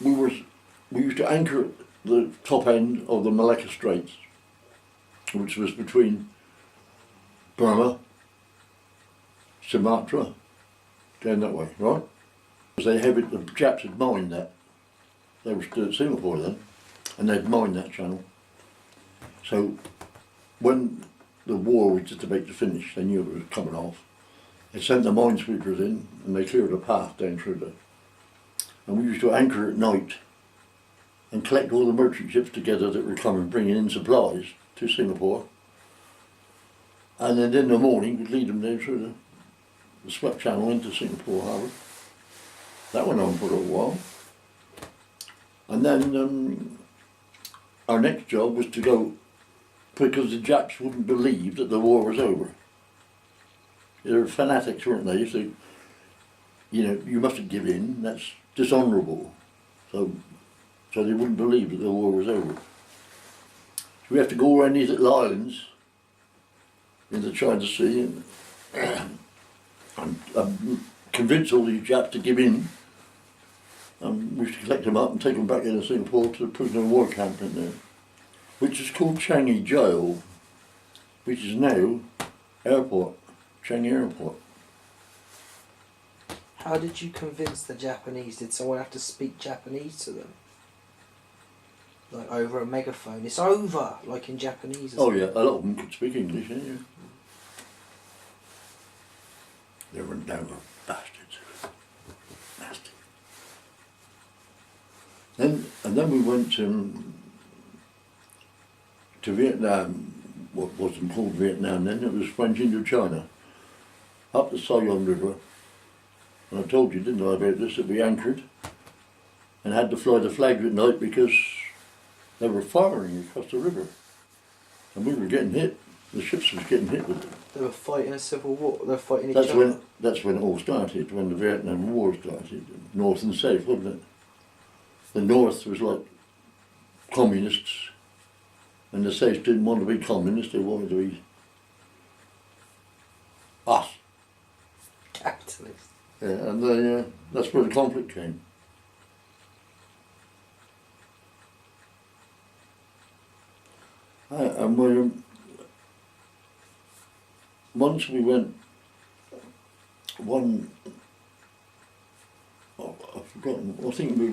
we used to anchor at the top end of the Malacca Straits, which was between Burma, Sumatra, down that way, right? The Japs had mined that. They were still at Singapore then, and they'd mined that channel. So when the war was just about to finish, they knew it was coming off. They sent the minesweepers in, and they cleared a path down through there. And we used to anchor at night and collect all the merchant ships together that were coming, bringing in supplies to Singapore. And then in the morning, we'd lead them down through the swept channel into Singapore Harbour. That went on for a while. And then our next job was to go, because the Japs wouldn't believe that the war was over. They were fanatics, weren't they? So, you know, you mustn't give in, that's dishonourable. So they wouldn't believe that the war was over. So we have to go around these little islands in the China Sea and convince all these Japs to give in. We used to collect them up and take them back into Singapore to the prisoner of war camp in there, which is called Changi Jail, which is now airport, Changi Airport. How did you convince the Japanese? Did someone have to speak Japanese to them? Like over a megaphone? It's over, like in Japanese. Oh yeah, a lot of them could speak English, yeah. They were bastards. Nasty. And then we went to Vietnam, what wasn't called Vietnam then, it was French Indochina, up the Saigon River. And I told you, didn't I, about this, that we anchored and had to fly the flags at night because they were firing across the river. And we were getting hit. The ships was getting hit with them. They were fighting a civil war. They were fighting each other. That's when it all started, when the Vietnam War started. North and South, wasn't it? The North was like communists, and the South didn't want to be communists, they wanted to be us. Capitalists. Yeah, and that's where the conflict came. And once we went, I've forgotten, I think we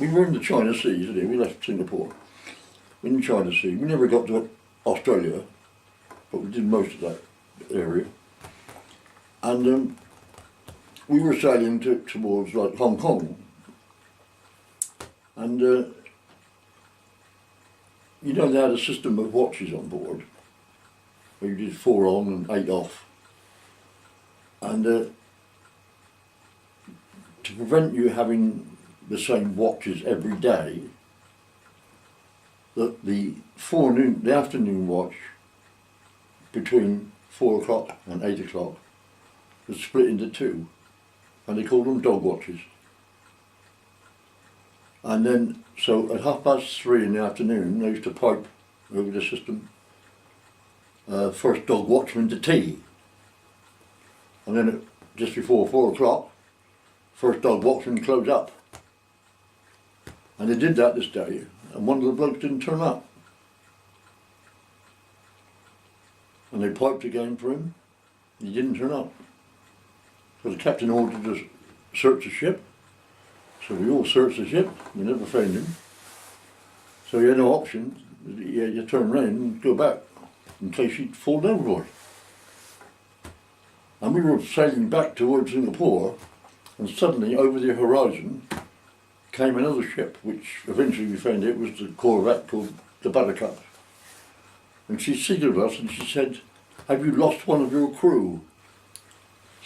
were in the China Sea, today. We left Singapore, in the China Sea. We never got to Australia, but we did most of that area. And we were sailing towards like Hong Kong. And you know, they had a system of watches on board, where you did 4 on and 8 off. And to prevent you having the same watches every day, the afternoon watch between 4 o'clock and 8 o'clock was split into 2, and they called them dog watches. And then, so at 3:30 in the afternoon, they used to pipe over the system, first dog watchman to tea. And then just before 4 o'clock, first dog watchman closed up. And they did that this day, and one of the blokes didn't turn up. And they piped again for him, and he didn't turn up. So the captain ordered us to search the ship. So we all searched the ship, we never found him. So you had no option, you turn around and go back, in case he'd fall overboard. And we were sailing back towards Singapore, and suddenly over the horizon came another ship, which eventually we found it was the corvette called the Buttercup. And she signalled us and she said, "Have you lost one of your crew?"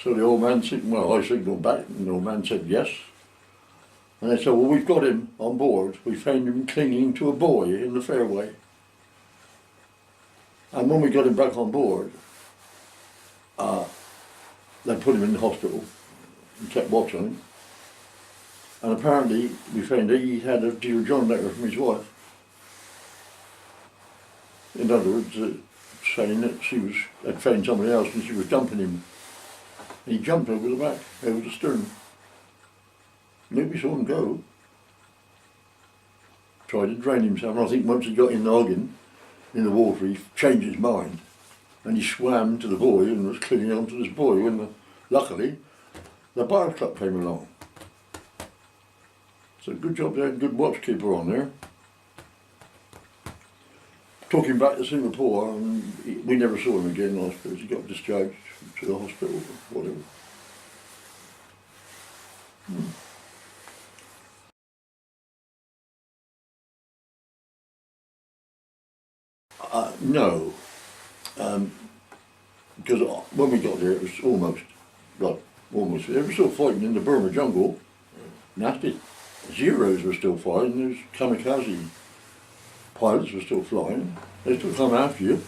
So the old man said, well, I signalled back, and the old man said yes. And they said, well, we've got him on board. We found him clinging to a buoy in the fairway. And when we got him back on board, they put him in the hospital and kept watch on him. And apparently we found that he had a Dear John letter from his wife. In other words, saying that she had found somebody else and she was dumping him. And he jumped over the back, over the stern. Nobody saw him go. tried to drain himself, and I think once he got in the Ogden, in the water, he changed his mind, and he swam to the buoy and was clinging on to this buoy when, luckily, the bar club came along. So good job they had a good watchkeeper on there. Took him back to Singapore, and we never saw him again, I suppose. He got discharged to the hospital or whatever. No, because when we got there, it was almost, they were still fighting in the Burma jungle. Nasty. Zeros were still fighting, those kamikaze pilots were still flying. They still come after you.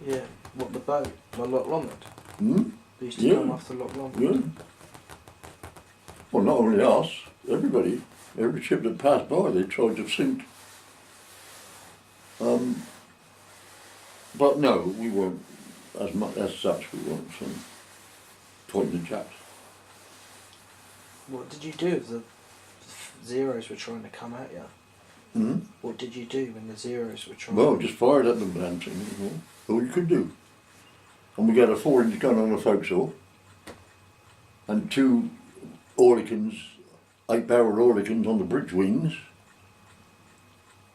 Yeah. What, the boat? Like Loch Lomond? Hmm? They used to come after Loch Lomond. Yeah. Well, not only us, everybody. Every ship that passed by, they tried to sink. But no, we weren't, as much as such, we weren't fighting the Japs. What did you do if the Zeros were trying to come at you? Hmm? What did you do when the Zeros were trying Well, to... just fired at them and things, all you could do. And we got a 4-inch gun on the forecastle, and 2 Oerlikons, 8-barrel Oerlikons on the bridge wings,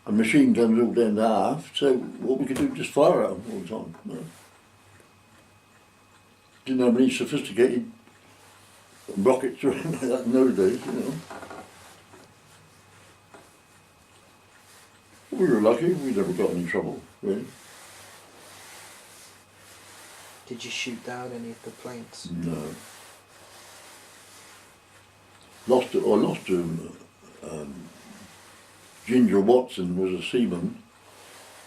and machine guns all down the aft, so what we could do was just fire at them all the time. No. Didn't have any sophisticated rockets or anything like that in those days, We were lucky, we never got any trouble, really. Did you shoot down any of the planes? No. Lost to Ginger Watson was a seaman.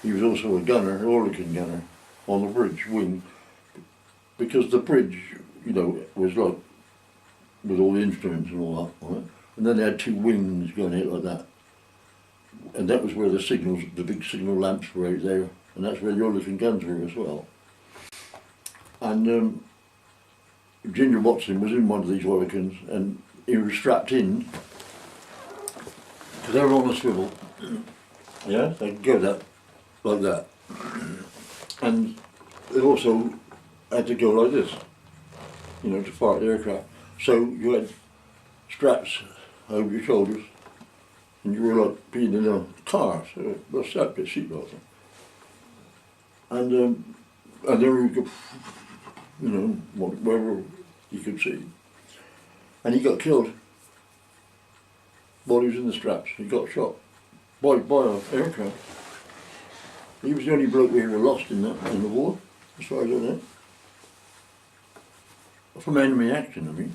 He was also a gunner, an Oerlikon gunner, on the bridge wing. Because the bridge, was like, with all the instruments and all that on it. And then they had 2 wings going out like that. And that was where the signals, the big signal lamps were out there. And that's where the Oerlikon guns were as well. And Ginger Watson was in one of these Oerlikons, and he was strapped in, because they were on a swivel. Yeah, they could go that, like that. And they also had to go like this, to fire at the aircraft. So you had straps over your shoulders, and you were like being in a car, so a separate seatbelt. And then you could, wherever you could see. And he got killed while he was in the straps. He got shot by an aircraft. He was the only bloke we ever lost in the war, as far as I know. From enemy action, I mean.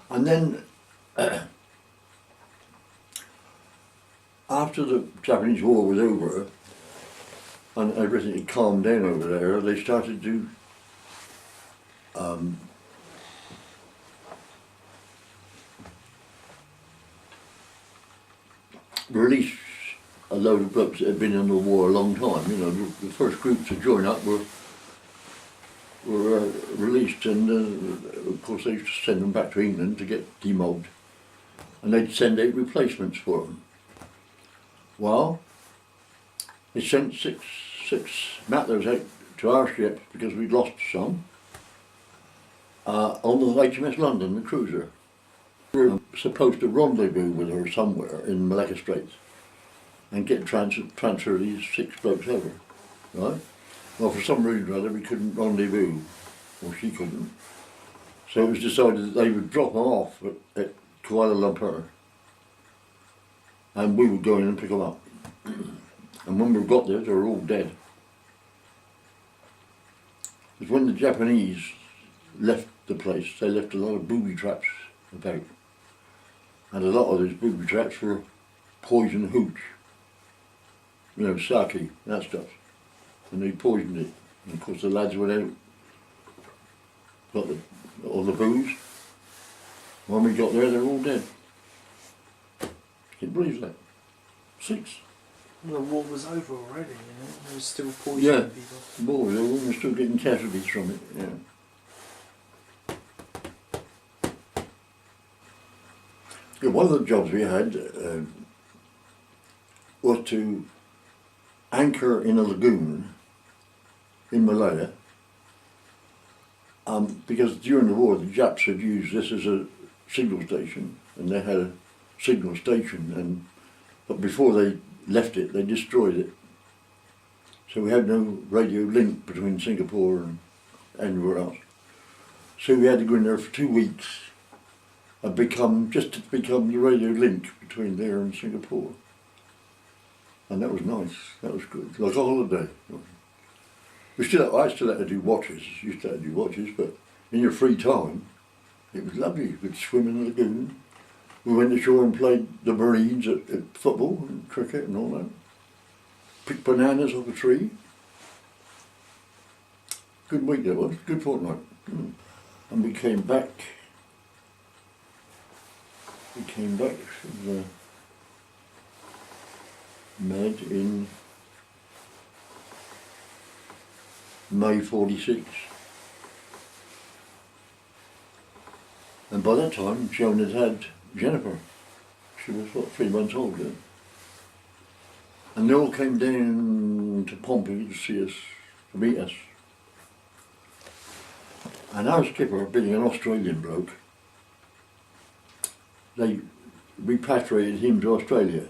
And then, after the Japanese War was over, and everything had calmed down over there, they started to release a load of blokes that had been in the war a long time. The first groups to join up were released, and of course they used to send them back to England to get demobbed, and they'd send out replacements for them. Well, they sent six Matlers out to our ships because we'd lost some on the HMS London, the cruiser. We were supposed to rendezvous with her somewhere in Malacca Straits and get transfer these 6 blokes over, right? Well, for some reason or other we couldn't rendezvous, or she couldn't. So it was decided that they would drop them off at Kuala Lumpur, and we would go in and pick them up. And when we got there, they were all dead. Because when the Japanese left the place, they left a lot of booby traps about. And a lot of those booby traps were poison hooch. Sake, that stuff. And they poisoned it. And of course the lads went out, got all the booze. When we got there, they were all dead. Can you believe that? 6. The war was over already, There was still poisoning people. Boy, they were still getting casualties from it, Yeah, one of the jobs we had was to anchor in a lagoon in Malaya, because during the war the Japs had used this as a signal station, and they had a signal station, but before they left it they destroyed it. So we had no radio link between Singapore and anywhere else. So we had to go in there for 2 weeks and become the radio link between there and Singapore. And that was nice, that was good, like a holiday. I still had to do watches, used to have to do watches, but in your free time, it was lovely. You could swim in the lagoon. We went ashore and played the Marines at football and cricket and all that. Picked bananas off a tree. Good week that was, good fortnight. And we came back from the Med in May 46. And by that time Joan had Jennifer. She was, what, 3 months old then. And they all came down to Pompey to see us, to meet us. And our skipper, being an Australian bloke, they repatriated him to Australia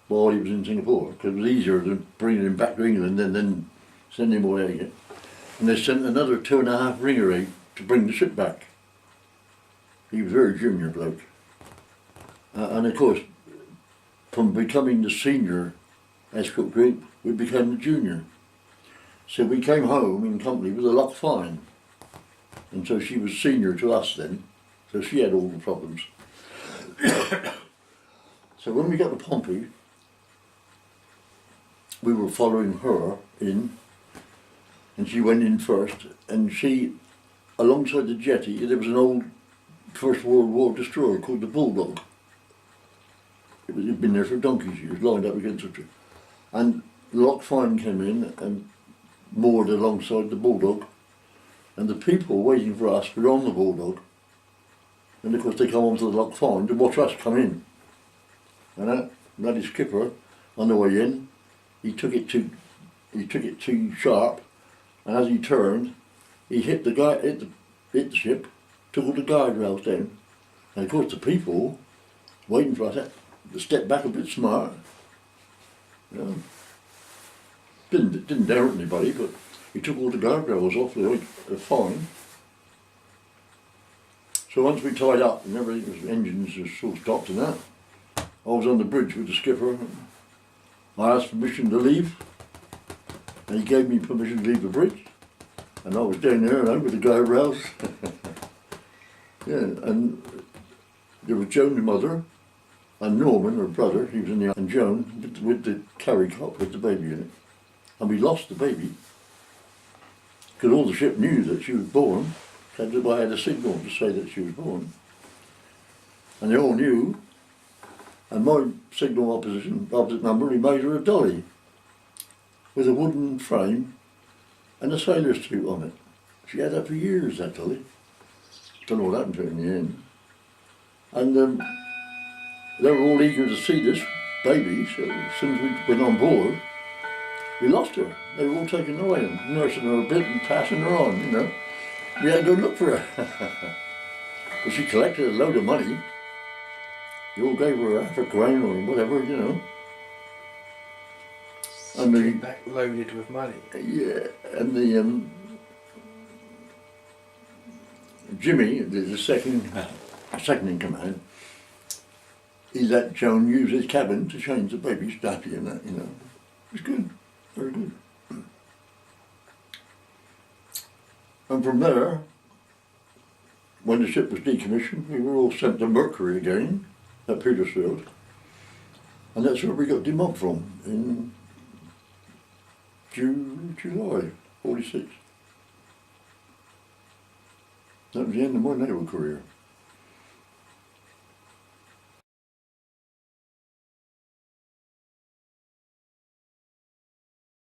while he was in Singapore, because it was easier than bringing him back to England and then sending him away again. And they sent another 2.5 ringerate to bring the ship back. He was a very junior bloke. And of course, from becoming the senior escort group, we became the junior. So we came home in company with a Loch Fyne. And so she was senior to us then, so she had all the problems. So when we got to Pompey, we were following her in, and she went in first, and she, alongside the jetty, there was an old First World War destroyer called the Bulldog. It'd been there for donkey's years, lined up against the tree. And Loch Fyne came in and moored alongside the Bulldog, and the people waiting for us were on the Bulldog. And of course they come onto the Loch Fyne to watch us come in. And that bloody skipper, on the way in, he took it too sharp, and as he turned, he hit the ship, took all the guardrails down. And of course the people waiting for us had to step back a bit smart. You know, didn't dare anybody, but he took all the guardrails off the Fyne. So once we tied up and everything was, engines was sort of stopped and that, I was on the bridge with the skipper. I asked permission to leave, and he gave me permission to leave the bridge, and I was down there and over the guardrails. Yeah, and there was Joan's mother, and Norman, her brother, he was in the, and Joan with the carry cot with the baby in it. And we lost the baby, because all the ship knew that she was born. I had a signal to say that she was born. And they all knew, and my signal opposite number, he made her a dolly with a wooden frame and a sailor's suit on it. She had that for years, that dolly. Don't know what happened to her in the end. And they were all eager to see this baby, so as soon as we went on board, we lost her. They were all taken away and nursing her a bit and passing her on, you know. We had to go look for her. But she collected a load of money. They all gave her half a crown or whatever, you know. And Came back loaded with money. yeah, and the Jimmy, the second in command, he let Joan use his cabin to change the baby's nappy and that, you know. It was good, very good. And from there, when the ship was decommissioned, we were all sent to Mercury again at Petersfield, and that's where we got demobbed from in July 46. That was the end of my naval career.